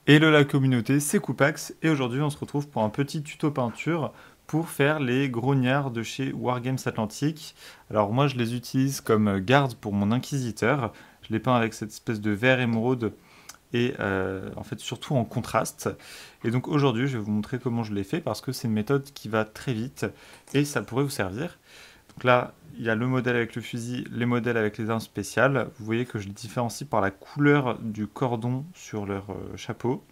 Hello la communauté, c'est Coupax et aujourd'hui on se retrouve pour un petit tuto peinture pour faire les grognards de chez Wargames Atlantique. Alors moi je les utilise comme garde pour mon inquisiteur, je les peins avec cette espèce de vert émeraude et en fait surtout en contraste. Et donc aujourd'hui je vais vous montrer comment je l'ai fait parce que c'est une méthode qui va très vite et ça pourrait vous servir. Donc là, il y a le modèle avec le fusil, les modèles avec les armes spéciales. Vous voyez que je les différencie par la couleur du cordon sur leur chapeau.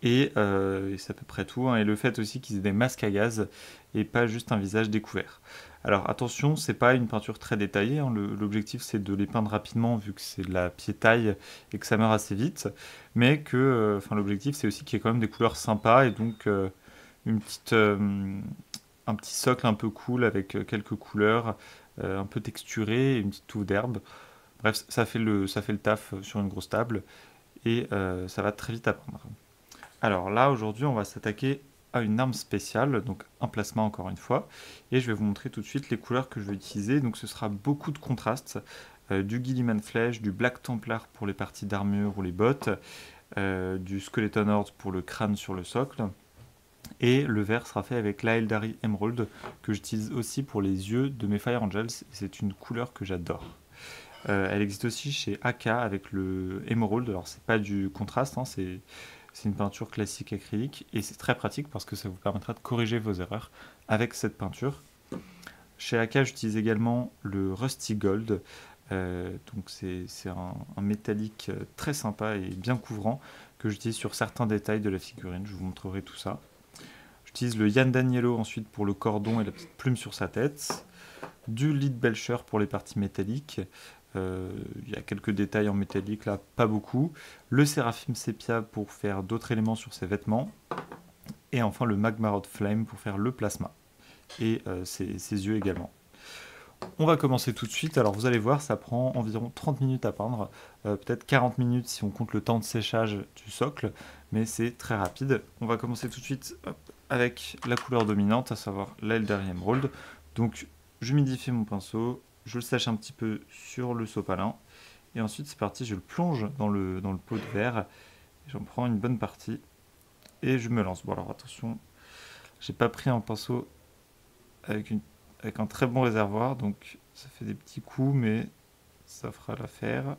Et c'est à peu près tout, hein. Et le fait aussi qu'ils aient des masques à gaz et pas juste un visage découvert. Alors attention, c'est pas une peinture très détaillée, hein. L'objectif c'est de les peindre rapidement vu que c'est de la piétaille et que ça meurt assez vite. Mais que, enfin l'objectif c'est aussi qu'il y ait quand même des couleurs sympas et donc une petite, un petit socle un peu cool avec quelques couleurs, un peu texturées et une petite touffe d'herbe. Bref, ça fait le taf sur une grosse table et ça va très vite à peindre. Alors là, aujourd'hui, on va s'attaquer à une arme spéciale, donc un plasma encore une fois, et je vais vous montrer tout de suite les couleurs que je vais utiliser. Donc ce sera beaucoup de contrastes, du Guilliman Flèche, du Black Templar pour les parties d'armure ou les bottes, du Skeleton Horde pour le crâne sur le socle, et le vert sera fait avec l'Aeldari Emerald, que j'utilise aussi pour les yeux de mes Fire Angels, et c'est une couleur que j'adore. Elle existe aussi chez AK avec le Emerald, alors c'est pas du contraste, hein, c'est une peinture classique acrylique et c'est très pratique parce que ça vous permettra de corriger vos erreurs avec cette peinture. Chez AK, j'utilise également le Rusty Gold. Donc c'est un métallique très sympa et bien couvrant que j'utilise sur certains détails de la figurine. Je vous montrerai tout ça. J'utilise le Yandan Yellow ensuite pour le cordon et la petite plume sur sa tête. Du Lead Belcher pour les parties métalliques. Il y a quelques détails en métallique là, pas beaucoup. Le Seraphim Sepia pour faire d'autres éléments sur ses vêtements. Et enfin le Magma Rod Flame pour faire le plasma. Et ses yeux également. On va commencer tout de suite. Alors vous allez voir, ça prend environ 30 minutes à peindre. Peut-être 40 minutes si on compte le temps de séchage du socle. Mais c'est très rapide. On va commencer tout de suite avec la couleur dominante, à savoir l'Eldari Emerald. Donc j'humidifie mon pinceau, je le sèche un petit peu sur le sopalin. Et ensuite c'est parti, je le plonge dans le pot de verre. J'en prends une bonne partie et je me lance. Bon alors attention, j'ai pas pris un pinceau avec, avec un très bon réservoir, donc ça fait des petits coups, mais ça fera l'affaire.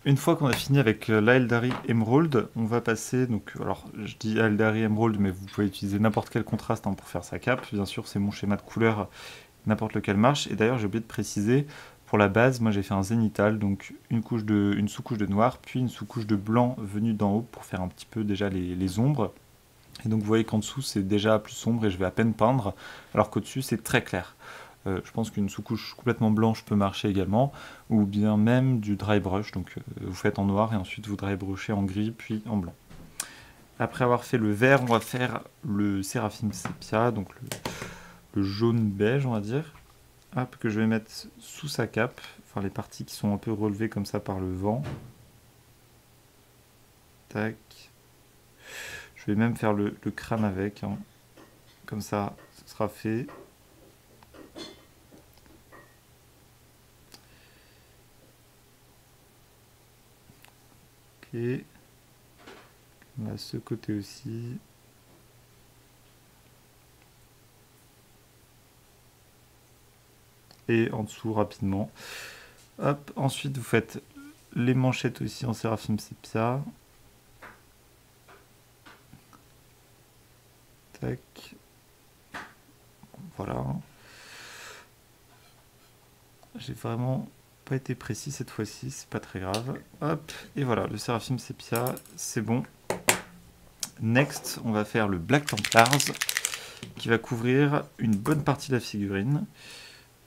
Une fois qu'on a fini avec l'Aeldari Emerald, on va passer, donc, alors je dis Aeldari Emerald, mais vous pouvez utiliser n'importe quel contraste, hein, pour faire sa cape. Bien sûr, c'est mon schéma de couleur, n'importe lequel marche. Et d'ailleurs, j'ai oublié de préciser, pour la base, moi j'ai fait un zénithal, donc une sous-couche de noir, puis une sous-couche de blanc venue d'en haut pour faire un petit peu déjà les ombres. Et donc vous voyez qu'en dessous c'est déjà plus sombre et je vais à peine peindre, alors qu'au-dessus c'est très clair. Je pense qu'une sous-couche complètement blanche peut marcher également, ou bien même du dry brush, donc vous faites en noir et ensuite vous dry brushez en gris puis en blanc. Après avoir fait le vert, on va faire le Seraphim Sepia, donc le jaune beige on va dire, hop, que je vais mettre sous sa cape, enfin les parties qui sont un peu relevées comme ça par le vent. Tac. Je vais même faire le crâne avec, hein. Comme ça, ce sera fait. Ok. Là, ce côté aussi. Et en dessous rapidement. Hop. Ensuite, vous faites les manchettes aussi en Seraphim Sepia. Tac. Voilà. J'ai vraiment pas été précis cette fois-ci, c'est pas très grave. Hop. Et voilà, le Seraphim Sepia, c'est bon. Next, on va faire le Black Templars qui va couvrir une bonne partie de la figurine.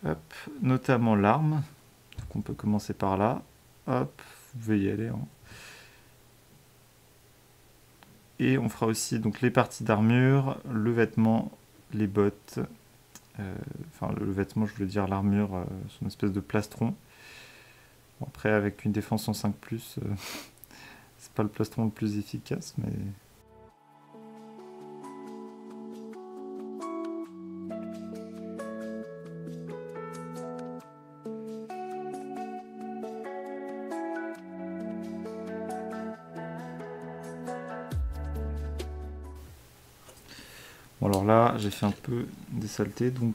Hop, notamment l'arme. Donc on peut commencer par là. Hop, vous pouvez y aller, hein. Et on fera aussi donc les parties d'armure, le vêtement, les bottes, enfin le vêtement, je voulais dire l'armure, son espèce de plastron. Bon, après, avec une défense en 5+, c'est pas le plastron le plus efficace, mais... Bon, alors là, j'ai fait un peu des saletés, donc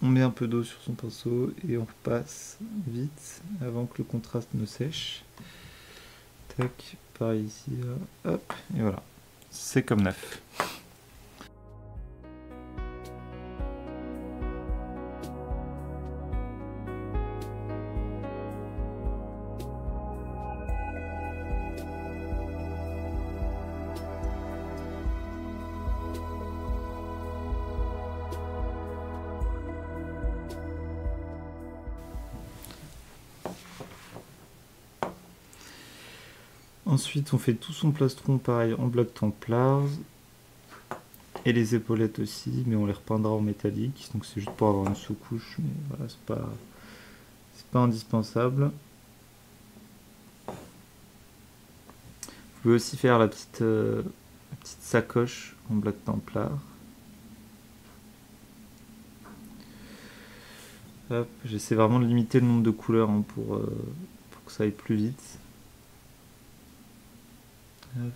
on met un peu d'eau sur son pinceau et on repasse vite avant que le contraste ne sèche. Tac, pareil ici, là, hop, et voilà. C'est comme neuf. Ensuite, on fait tout son plastron pareil en bloc Templars. Et les épaulettes aussi, mais on les repeindra en métallique. Donc c'est juste pour avoir une sous-couche, mais voilà, c'est pas indispensable. Vous pouvez aussi faire la petite sacoche en bloc Templar. J'essaie vraiment de limiter le nombre de couleurs hein, pour que ça aille plus vite. Hop.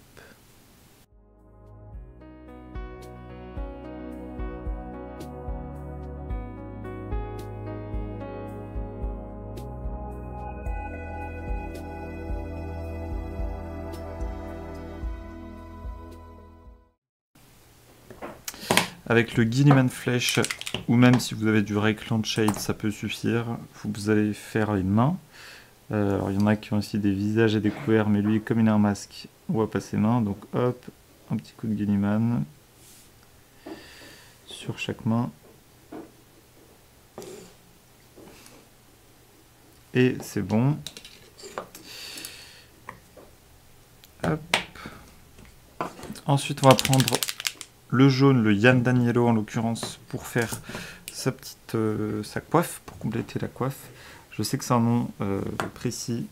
Avec le Guilliman Flèche, ou même si vous avez du Reikland Shade, ça peut suffire. Vous allez faire les mains. Alors il y en a qui ont aussi des visages et des couverts, mais lui, comme il a un masque, on voit pas ses mains. Donc hop, un petit coup de Guilliman sur chaque main. Et c'est bon. Hop. Ensuite, on va prendre le jaune, le Yann Daniello en l'occurrence, pour faire sa coiffe, pour compléter la coiffe. Je sais que c'est un nom précis,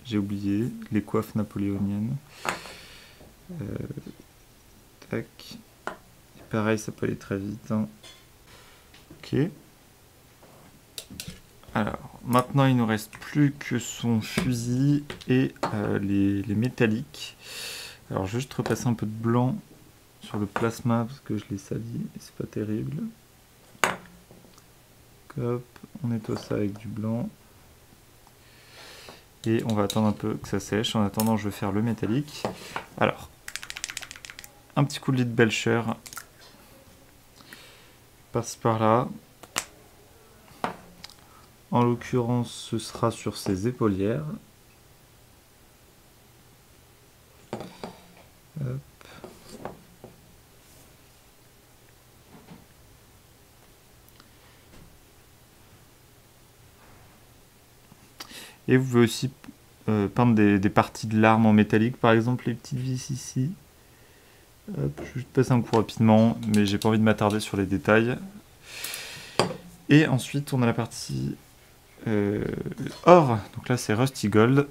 j'ai oublié, les coiffes napoléoniennes. Tac. Et pareil, ça peut aller très vite. Hein. Ok. Alors, maintenant il ne nous reste plus que son fusil et les métalliques. Alors, je vais juste repasser un peu de blanc sur le plasma parce que je l'ai sali et c'est pas terrible. Hop, on nettoie ça avec du blanc. Et on va attendre un peu que ça sèche. En attendant, je vais faire le métallique. Alors, un petit coup de lit de Belcher. Par-ci par-là. En l'occurrence, ce sera sur ses épaulières. Hop. Et vous pouvez aussi peindre des parties de l'arme en métallique, par exemple les petites vis ici. Hop, je vais passer un coup rapidement, mais j'ai pas envie de m'attarder sur les détails. Et ensuite, on a la partie or. Donc là, c'est Rusty Gold.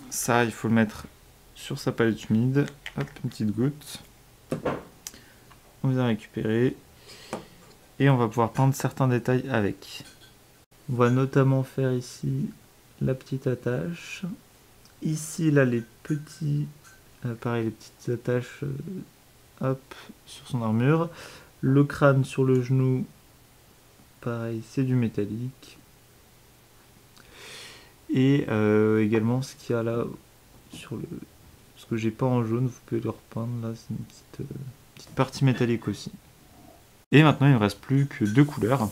Ça, il faut le mettre sur sa palette humide. Hop, une petite goutte. On vient récupérer. Et on va pouvoir peindre certains détails avec. On va notamment faire ici la petite attache. Ici, là, les petits... pareil, les petites attaches hop, sur son armure. Le crâne sur le genou, pareil, c'est du métallique. Et également, ce qu'il y a là, sur le... ce que j'ai pas en jaune, vous pouvez le repeindre, là, c'est une petite partie métallique aussi. Et maintenant, il ne reste plus que deux couleurs.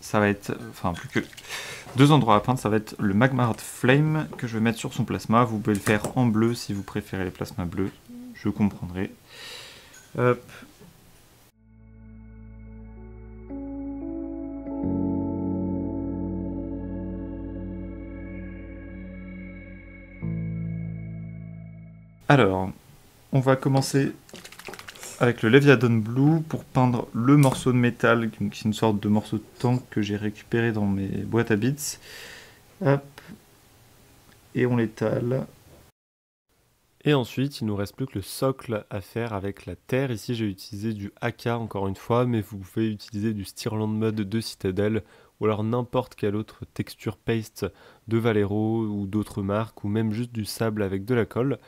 Ça va être, enfin plus que deux endroits à peindre, ça va être le Magma Heart Flame que je vais mettre sur son plasma. Vous pouvez le faire en bleu si vous préférez les plasmas bleus, je comprendrai. Hop. Alors, on va commencer avec le Leviathan Blue pour peindre le morceau de métal, qui est une sorte de morceau de tank que j'ai récupéré dans mes boîtes à bits. Hop. Et on l'étale. Et ensuite, il nous reste plus que le socle à faire avec la terre. Ici, j'ai utilisé du AK encore une fois, mais vous pouvez utiliser du Stirland Mud de Citadel ou alors n'importe quelle autre texture paste de Valero ou d'autres marques, ou même juste du sable avec de la colle.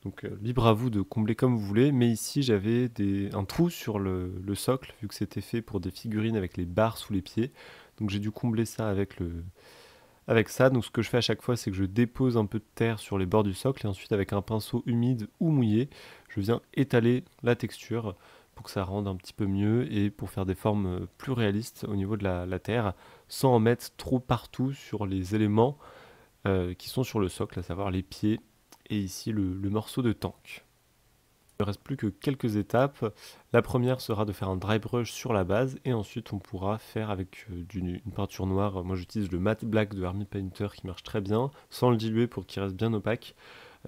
Donc libre à vous de combler comme vous voulez, mais ici j'avais un trou sur le socle, vu que c'était fait pour des figurines avec les barres sous les pieds. Donc j'ai dû combler ça avec ça. Donc ce que je fais à chaque fois, c'est que je dépose un peu de terre sur les bords du socle, et ensuite avec un pinceau humide ou mouillé, je viens étaler la texture pour que ça rende un petit peu mieux et pour faire des formes plus réalistes au niveau de la terre, sans en mettre trop partout sur les éléments qui sont sur le socle, à savoir les pieds et ici le morceau de tank. Il ne reste plus que quelques étapes. La première sera de faire un dry brush sur la base et ensuite on pourra faire avec une peinture noire. Moi j'utilise le matte black de Army Painter qui marche très bien, sans le diluer pour qu'il reste bien opaque,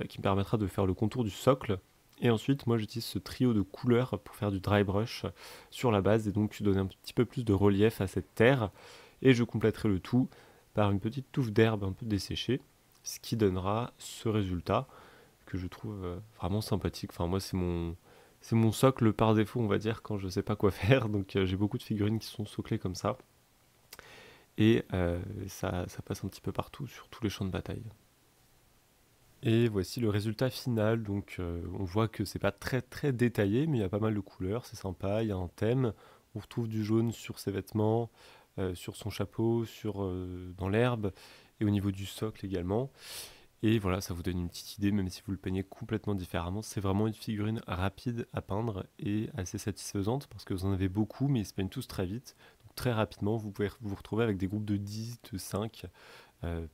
qui me permettra de faire le contour du socle. Et ensuite moi j'utilise ce trio de couleurs pour faire du dry brush sur la base et donc donner un petit peu plus de relief à cette terre. Et je compléterai le tout par une petite touffe d'herbe un peu desséchée, ce qui donnera ce résultat que je trouve vraiment sympathique. Enfin, moi, c'est mon socle par défaut, on va dire, quand je sais pas quoi faire. Donc, j'ai beaucoup de figurines qui sont soclées comme ça. Et ça passe un petit peu partout, sur tous les champs de bataille. Et voici le résultat final. Donc, on voit que c'est pas très très détaillé, mais il y a pas mal de couleurs, c'est sympa. Il y a un thème. On retrouve du jaune sur ses vêtements, sur son chapeau, dans l'herbe, et au niveau du socle également. Et voilà, ça vous donne une petite idée, même si vous le peignez complètement différemment. C'est vraiment une figurine rapide à peindre et assez satisfaisante parce que vous en avez beaucoup, mais ils se peignent tous très vite. Donc très rapidement, vous pouvez vous retrouver avec des groupes de 10, de 5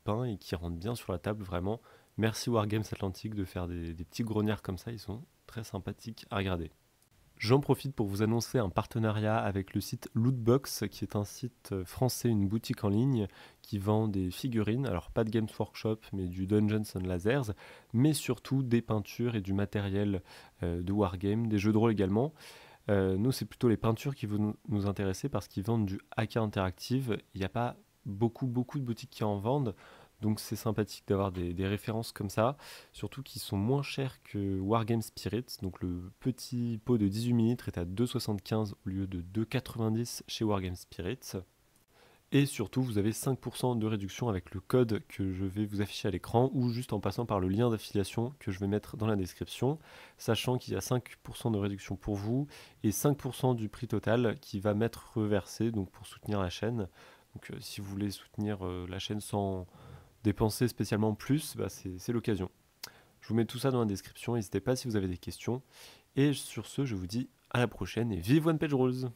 peints et qui rentrent bien sur la table, vraiment. Merci Wargames Atlantique de faire des petits grognards comme ça, ils sont très sympathiques à regarder. J'en profite pour vous annoncer un partenariat avec le site Lootbox, qui est un site français, une boutique en ligne qui vend des figurines, alors pas de Games Workshop, mais du Dungeons and Lasers, mais surtout des peintures et du matériel de Wargame, des jeux de rôle également. Nous, c'est plutôt les peintures qui vont nous intéresser parce qu'ils vendent du AK Interactive. Il n'y a pas beaucoup de boutiques qui en vendent. Donc c'est sympathique d'avoir des références comme ça, surtout qu'ils sont moins chers que Wargame Spirit. Donc le petit pot de 18 ml est à 2,75 au lieu de 2,90 chez Wargame Spirit. Et surtout, vous avez 5% de réduction avec le code que je vais vous afficher à l'écran ou juste en passant par le lien d'affiliation que je vais mettre dans la description, sachant qu'il y a 5% de réduction pour vous et 5% du prix total qui va m'être reversé donc pour soutenir la chaîne. Donc si vous voulez soutenir la chaîne sans dépenser spécialement plus, bah c'est l'occasion. Je vous mets tout ça dans la description, n'hésitez pas si vous avez des questions. Et sur ce, je vous dis à la prochaine et vive One Page Rules!